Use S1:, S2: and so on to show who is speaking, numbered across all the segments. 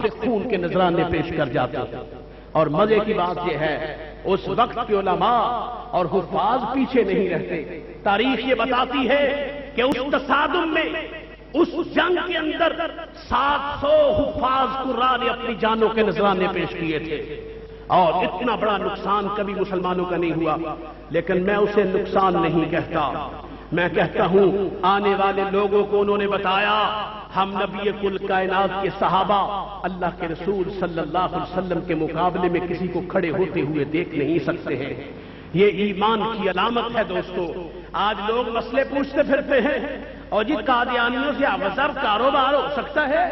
S1: سے خون کے نذرانے پیش کر جاتے ہیں۔ اور مزے کی بات یہ ہے اس وقت کے علماء اور حفاظ پیچھے نہیں رہتے۔ تاریخ یہ بتاتی ہے کہ اس تصادم میں اس جنگ کے اندر 700 حفاظ قراء نے اپنی جانوں کے نذرانے پیش کیے تھے، اور اتنا بڑا نقصان کبھی مسلمانوں کا نہیں ہوا۔ لیکن میں اسے نقصان نہیں کہتا، میں کہتا ہوں آنے والے لوگوں کو انہوں نے بتایا ہم نبی کل کائنات کے صحابہ اللہ کے رسول صلی اللہ علیہ وسلم کے مقابلے میں کسی کو کھڑے ہوتے ہوئے دیکھ نہیں سکتے ہیں۔ یہ ایمان کی علامت ہے دوستو۔ آج لوگ مسئلے پوچھتے پھرتے ہیں اور جی قادیانیوں سے ابزر کاروبار ہو سکتا ہے،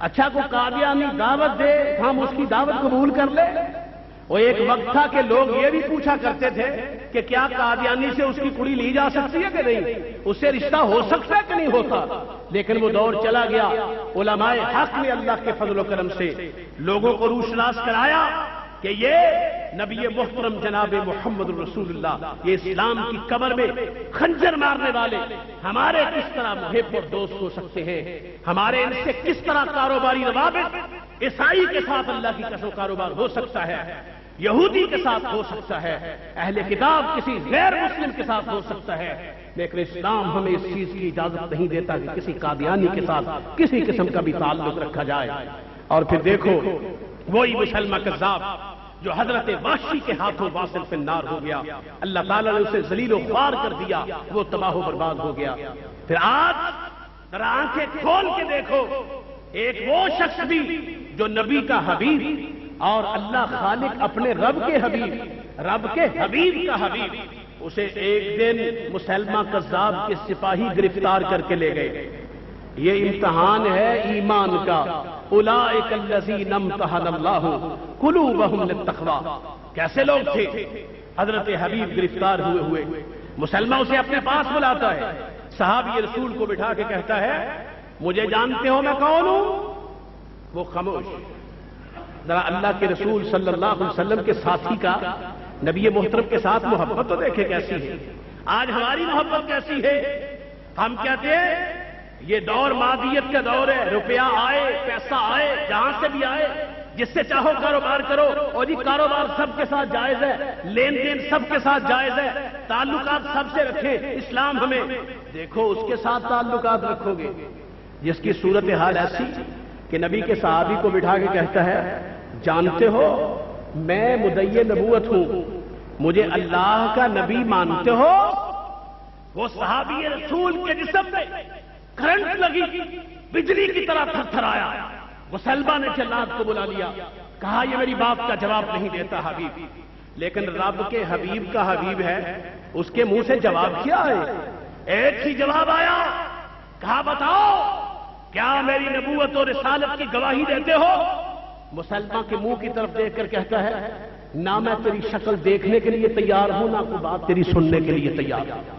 S1: اچھا کو قادیانی دعوت دے ہم اس کی دعوت قبول کر لیں۔ اور ایک وقت تھا کہ لوگ یہ بھی پوچھا کرتے تھے کہ کیا قادیانی سے اس کی کڑی لی جا سکتی ہے کہ نہیں، اس سے رشتہ ہو سکتا ہے کہ نہیں ہوتا۔ لیکن وہ دور چلا گیا، علماء حق نے اللہ کے فضل و کرم سے لوگوں کو روشناس کرایا کہ یہ نبی محترم جناب محمد رسول اللہ، یہ اسلام کی قبر میں خنجر مارنے والے ہمارے کس طرح محب اور دوست ہو سکتے ہیں، ہمارے ان سے کس طرح کاروباری روابط، عیسائی کے ساتھ اللہ کی قسم کاروبار ہو سکتا ہے، یہودی کے ساتھ ہو سکتا ہے، اہل کتاب کسی غیر مسلم کے ساتھ ہو سکتا ہے، لیکن اسلام ہمیں اس چیز کی اجازت نہیں دیتا کہ کسی قادیانی کے ساتھ کسی قسم کا بھی تعلق رکھا جائے۔ اور پھر دیکھو وہی مسلمہ کذاب جو حضرت وحشی کے ہاتھوں واصل فی النار ہو گیا، اللہ تعالیٰ نے اسے ذلیل و خوار کر دیا، وہ تباہ و برباد ہو گیا۔ پھر آج ذرا آنکھیں کھول کے دیکھو، ایک وہ شخص بھی جو نبی کا حبیب اور اللہ خالق اپنے رب کے حبیب کا حبیب، اسے ایک دن مسلمہ کذاب کے سپاہی گرفتار کر کے لے گئے۔ یہ امتحان ہے ایمان کا، اولئک الذین امتحن اللہ قلوبہم للتقوی۔ کیسے لوگ تھے؟ حضرت حبیب گرفتار ہوئے مسلمہ اسے اپنے پاس بلاتا ہے، صحابی رسول کو بٹھا کے کہتا ہے مجھے جانتے ہو میں کون ہوں؟ وہ خاموش۔ ذرا اللہ کے رسول صلی اللہ علیہ وسلم کے ساتھی کا نبی محترم کے ساتھ محبت تو دیکھے کیسی ہے۔ آج ہماری محبت کیسی ہے؟ ہم کہتے ہیں یہ دور مادیت کا دور ہے، روپیہ آئے پیسہ آئے جہاں سے بھی آئے جس سے چاہو کاروبار کرو، اور یہ کاروبار سب کے ساتھ جائز ہے، لین دین سب کے ساتھ جائز ہے، تعلقات سب سے رکھیں، اسلام ہمیں دیکھو اس کے ساتھ تعلقات رکھو گے جس کی صورتحال ایسی کہ نبی کے صحابی کو بٹھا کے کہتا ہے جانتے ہو میں مدعی نبوت ہوں، مجھے اللہ کا نبی مانتے ہو؟ وہ صحابی رسول کے جسم میں کرنٹ لگی، بجلی کی طرح تھر تھرایا۔ مسلمہ نے جلاد کو بلا لیا، کہا یہ میری بات کا جواب نہیں دیتا حبیب، لیکن رب کے حبیب کا حبیب ہے، اس کے منہ سے جواب کیا ہے؟ ایک ہی جواب آیا، کہا بتاؤ کیا میری نبوت اور رسالت کی گواہی دیتے ہو؟ مسلمہ کے منہ کی طرف دیکھ کر کہتا ہے نہ میں تیری شکل دیکھنے کے لیے تیار ہوں، نہ کوئی بات تیری سننے کے لیے تیار ہوں۔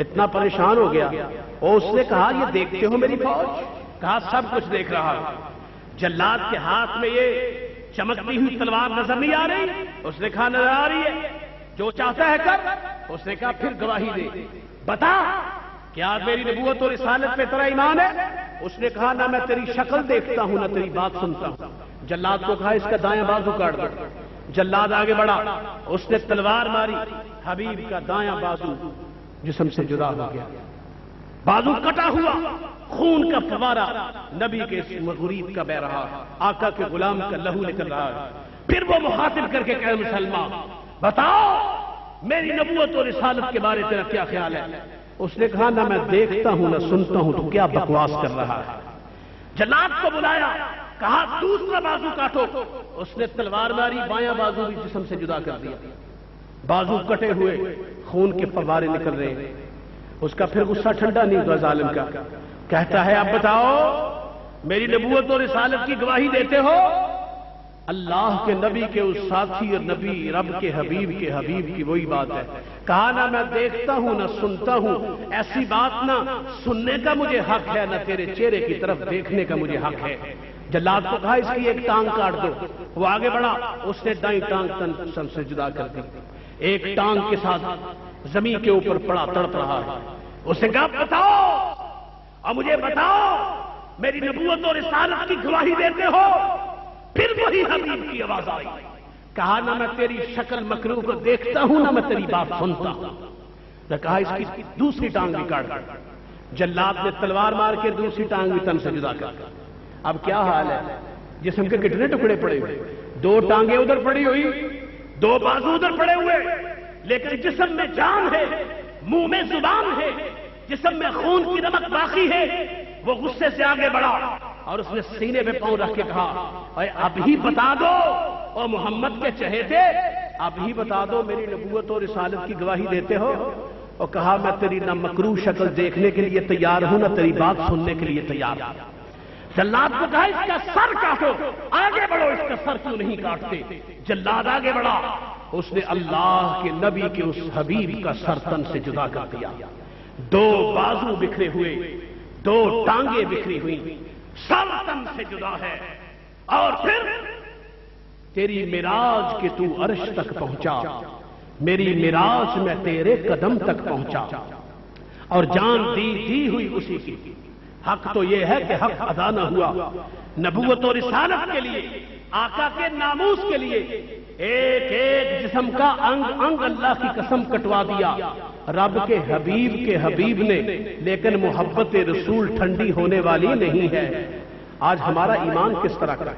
S1: اتنا پریشان ہو گیا، اور اس نے کہا یہ دیکھتے ہو میری فوج؟ کہا سب کچھ دیکھ رہا ہوں۔ جلاد کے ہاتھ میں یہ چمکتی ہوئی تلوار نظر نہیں آ رہی؟ اس نے کہا نظر آ رہی ہے، جو چاہتا ہے کر۔ اس نے کہا پھر گواہی دے، بتا کیا میری نبوت اور رسالت پہ تیرا ایمان ہے؟ اس نے کہا نہ میں تیری شکل دیکھتا ہوں نہ تیری بات سنتا ہوں۔ جلاد کو کہا اس کا دائیں بازو کاٹ دو۔ جلاد آگے بڑھا، اس نے تلوار ماری، حبیب کا دایاں بازو جسم سے جدا ہو گیا، بازو کٹا ہوا، خون کا فوارہ نبی کے اس غریب کا بہ رہا، آقا کے غلام کا لہو نکل رہا ہے۔ پھر وہ مخاطب کر کے کہے مسلمان بتاؤ میری نبوت اور رسالت کے بارے تیرا کیا خیال ہے؟ اس نے کہا نہ میں دیکھتا ہوں نہ سنتا ہوں، تو کیا بکواس کر رہا ہے؟ جلاد کو بلایا، کہا دوسرا بازو کاٹو۔ اس نے تلوار ماری، بایاں بازو بھی جسم سے جدا کر دیا، بازو کٹے ہوئے، خون کے فوارے نکل رہے ہیں۔ اس کا پھر غصہ ٹھنڈا نہیں ہوا ظالم کا، کہتا ہے اب بتاؤ میری نبوت اور رسالت کی گواہی دیتے ہو؟ اللہ کے نبی کے اس ساتھی اور نبی رب کے حبیب کی وہی بات ہے، کہا نہ میں دیکھتا ہوں نہ سنتا ہوں، ایسی بات نہ سننے کا مجھے حق ہے نہ تیرے چہرے کی طرف دیکھنے کا مجھے حق ہے۔ جلاد کو کہا اس کی ایک ٹانگ کاٹ دو۔ وہ آگے بڑھا، اس نے دائیں ٹانگ تن سے جدا کر دی، ایک ٹانگ کے ساتھ زمین کے اوپر پڑا تڑپ رہا ہے۔ اس نے کہا بتاؤ اور مجھے بتاؤ میری نبوت اور رسالت کی گواہی دیتے ہو؟ پھر وہی حبیب کی آواز آئی، کہا نہ میں تیری شکل مکروہ کو دیکھتا ہوں نہ میں تیری بات سنتا ہوں۔ نے کہا اس کی دوسری ٹانگ بھی کاٹ کر۔ جلاد نے تلوار مار کے دوسری ٹانگ بھی تن سے جدا کر۔ اب کیا حال ہے؟ جسم کے کتنے ٹکڑے پڑے ہوئے، دو ٹانگیں ادھر پڑی ہوئی، دو بازو ادھر پڑے ہوئے، لیکن جسم میں جان ہے، منہ میں زبان ہے، جسم میں خون کی نمک باقی ہے۔ وہ غصے سے آگے بڑھا اور اس نے سینے پہ پاؤں رکھ کے کہا، اے اب ہی بتا دو، اور محمد کے چہیتے اب ہی بتا دو میری نبوت اور رسالت کی گواہی دیتے ہو؟ اور کہا میں تیری نہ مکروہ شکل دیکھنے کے لیے تیار ہوں نہ تیری بات سننے کے لیے تیار ہوں۔ جلاد کو کہا اس کا سر کاٹو، آگے بڑھو، اس کا سر کیوں نہیں کاٹتے؟ جلاد آگے بڑھا، اس نے اللہ کے نبی کے اس حبیب کا سر تن سے جدا کر دیا۔ دو بازو بکھرے ہوئے، دو ٹانگیں بکھری ہوئی، سر تن سے جدا ہے۔ اور پھر تیری معراج کے تو عرش تک پہنچا، میری معراج میں تیرے قدم تک پہنچا، اور جان دی ہوئی اسی کی۔ حق تو یہ ہے کہ حق ادا نہ ہوا، نبوت اور رسالت کے لیے، آقا کے ناموس کے لیے ایک ایک جسم کا انگ انگ اللہ کی قسم کٹوا دیا رب کے حبیب نے، لیکن محبت رسول ٹھنڈی ہونے والی نہیں ہے۔ آج ہمارا ایمان کس طرح کا؟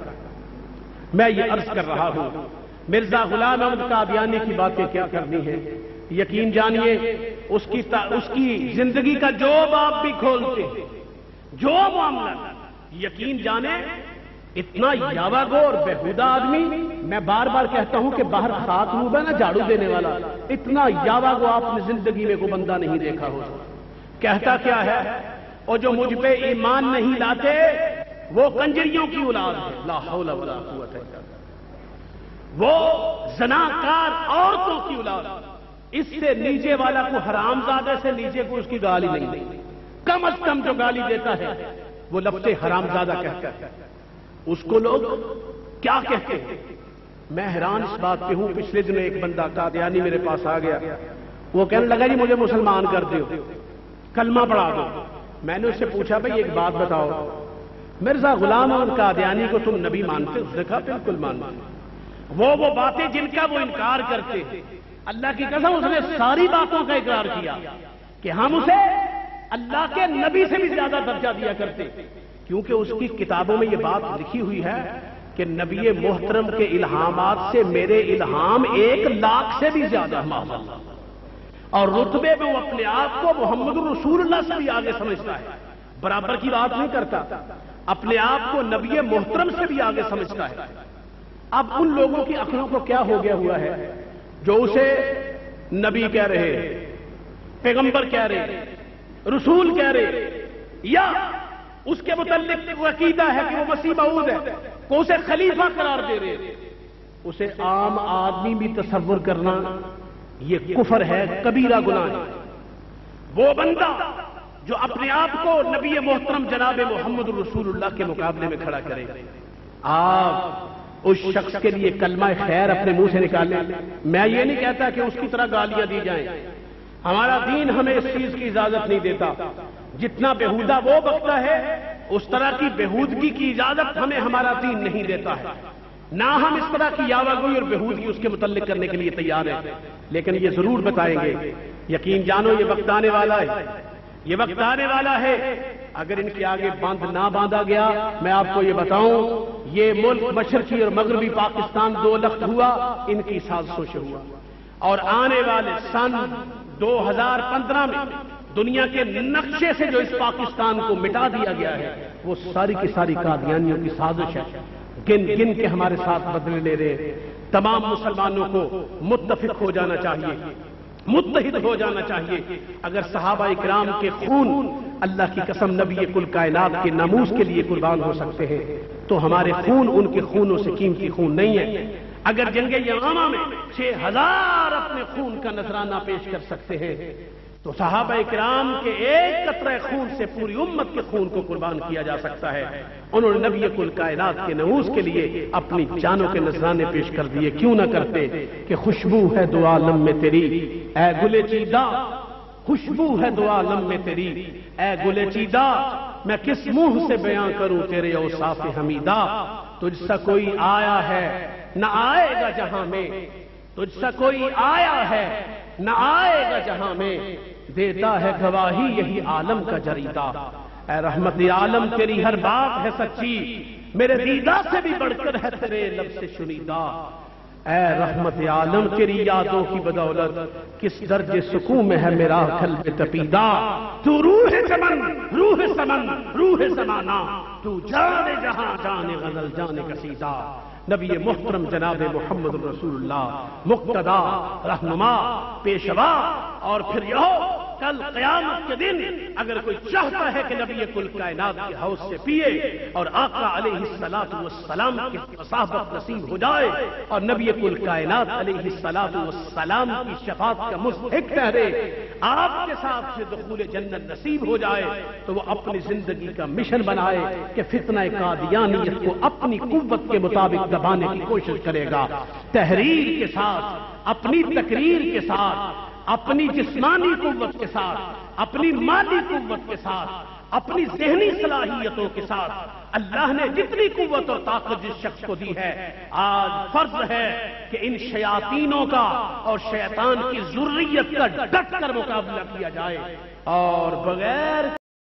S1: میں یہ عرض کر رہا ہوں، مرزا غلام احمد قادیانی کی باتیں کیا کرنی ہے، یقین جانیے اس کی زندگی کا جو باب بھی کھولتے ہیں، جو معاملہ، یقین جانے اتنا یاوہ گو اور بےہودہ آدمی، میں بار بار کہتا ہوں کہ باہر خاک روب ہے نا جھاڑو دینے والا، اتنا یاوہ گو آپ نے زندگی میں کوئی بندہ نہیں دیکھا ہو۔ کہتا کیا ہے، اور جو مجھ پہ ایمان نہیں لاتے وہ کنجریوں کی اولاد ہے، لا حول ولا قوت الا باللہ، وہ زناکار عورتوں کی اولاد، اس سے نیچے والا کو حرامزادے سے نیچے کو اس کی گالی نہیں دی، کم از کم جو گالی دیتا ہے وہ لفظ حرامزادہ کہتا ہے۔ اس کو لوگ کیا کہتے ہیں؟ میں حیران اس بات پہ ہوں، پچھلے دن ایک بندہ قادیانی میرے پاس آ گیا، وہ کہنے لگا جی مجھے مسلمان کر دو، کلمہ پڑھا دو۔ میں نے اس سے پوچھا بھئی ایک بات بتاؤ، مرزا غلام احمد قادیانی کو تم نبی مانتے ہو؟ اس نے کہا بالکل مانتے ہیں۔ وہ باتیں جن کا وہ انکار کرتے ہیں، اللہ کی قسم اس نے ساری باتوں کا اقرار کیا کہ ہم اسے اللہ کے نبی سے بھی زیادہ درجہ دیا کرتے، کیونکہ اس کی کتابوں میں یہ بات لکھی ہوئی ہے کہ نبی محترم کے الہامات سے میرے الہام 1,00,000 سے بھی زیادہ ہیں، اور رتبے میں وہ اپنے آپ کو محمد رسول اللہ سے بھی آگے سمجھتا ہے، برابر کی بات نہیں کرتا، اپنے آپ کو نبی محترم سے بھی آگے سمجھتا ہے۔ اب ان لوگوں کی عقلوں کو کیا ہو گیا ہوا ہے جو اسے نبی کہہ رہے، پیغمبر کہہ رہے، رسول کہہ رہے، یا اس کے متعلق عقیدہ ہے کہ وہ مسیح موعود ہے، کو اسے خلیفہ قرار دے رہے، اسے عام آدمی بھی تصور کرنا یہ کفر ہے، کبیرہ گناہ ہے۔ وہ بندہ جو اپنے آپ کو نبی محترم جناب محمد رسول اللہ کے مقابلے میں کھڑا کرے، آپ اس شخص کے لیے کلمہ خیر اپنے منہ سے نکالیں۔ میں یہ نہیں کہتا کہ اس کی طرح گالیاں دی جائیں، ہمارا دین ہمیں اس چیز کی اجازت نہیں دیتا، جتنا بےہودہ وہ بکتا ہے اس طرح کی بےہودگی کی اجازت ہمیں ہمارا دین نہیں دیتا ہے، نہ ہم اس طرح کی یاوہ گوئی اور بےہودگی اس کے متعلق کرنے کے لیے تیار ہیں، لیکن یہ ضرور بتائیں گے، یقین جانو یہ وقت آنے والا ہے، یہ وقت آنے والا ہے، اگر ان کے آگے باندھ نہ باندھا گیا، میں آپ کو یہ بتاؤں یہ ملک مشرقی اور مغربی پاکستان 2 لخت ہوا ان کی سازشوں سے ہوا، اور آنے والے سن 2015 میں دنیا کے نقشے سے جو اس پاکستان کو مٹا دیا گیا ہے وہ ساری کی ساری قادیانیوں کی سازش ہے، گن گن کے ہمارے ساتھ بدلے لے رہے۔ تمام مسلمانوں کو متفق ہو جانا چاہیے، متحد ہو جانا چاہیے۔ اگر صحابہ اکرام کے خون اللہ کی قسم نبی کل کائنات کے ناموس کے لیے قربان ہو سکتے ہیں تو ہمارے خون ان کے خونوں سے قیمتی خون نہیں ہے۔ اگر جنگ یمامہ میں 6000 اپنے خون کا نذرانہ پیش کر سکتے ہیں تو صحابہ اکرام کے ایک قطرہ خون سے پوری امت کے خون کو قربان کیا جا سکتا ہے۔ انہوں نے نبی کل کائنات کے ناموس کے لیے اپنی جانوں کے نذرانے پیش کر دیے، کیوں نہ کرتے کہ خوشبو ہے دو عالم میں تیری اے گلے چیدہ، خوشبو ہے دو عالم میں تیری اے گلے چیدہ، میں کس منہ سے بیان کروں تیرے اوصاف حمیدہ، تجھ سا کوئی آیا ہے نہ آئے گا جہاں میں، تجھ سا کوئی آیا ہے نہ آئے گا جہاں میں، دیتا ہے گواہی یہی عالم کا جریدہ۔ اے رحمت عالم تیری ہر بات ہے سچی، میرے دیدہ سے بھی بڑھ کر ہے تیرے لب سے شنیدہ۔ اے رحمت عالم تیری یادوں کی بدولت کس درجے سکون میں ہے میرا قلب تپیدہ۔ تو روح چمن، روح سمن، روح زمانہ، تو جانے جہاں، جانے غزل، جانے قصیدہ۔ نبی محترم جناب محمد رسول اللہ مقتدا، رہنما، پیشوا، اور پھر یہ کل قیامت کے دن اگر کوئی چاہتا ہے کہ نبی کل کائنات کے حوض سے پیے اور آقا علیہ السلام کی صحبت نصیب ہو جائے اور نبی کل کائنات علیہ السلام کی شفاعت کا مستحق ٹھہرے، آپ کے ساتھ سے دخول جنت نصیب ہو جائے، تو وہ اپنی زندگی کا مشن بنائے کہ فتنہ قادیانیت کو اپنی قوت کے مطابق دبانے کی کوشش کرے گا، تحریر کے ساتھ، اپنی تقریر کے ساتھ، اپنی جسمانی قوت کے ساتھ، اپنی مالی قوت کے ساتھ، اپنی ذہنی صلاحیتوں کے ساتھ۔ اللہ نے جتنی قوت اور طاقت جس شخص کو دی ہے، آج فرض ہے کہ ان شیاطینوں کا اور شیطان کی ذریت کا ڈٹ کر مقابلہ کیا جائے، اور بغیر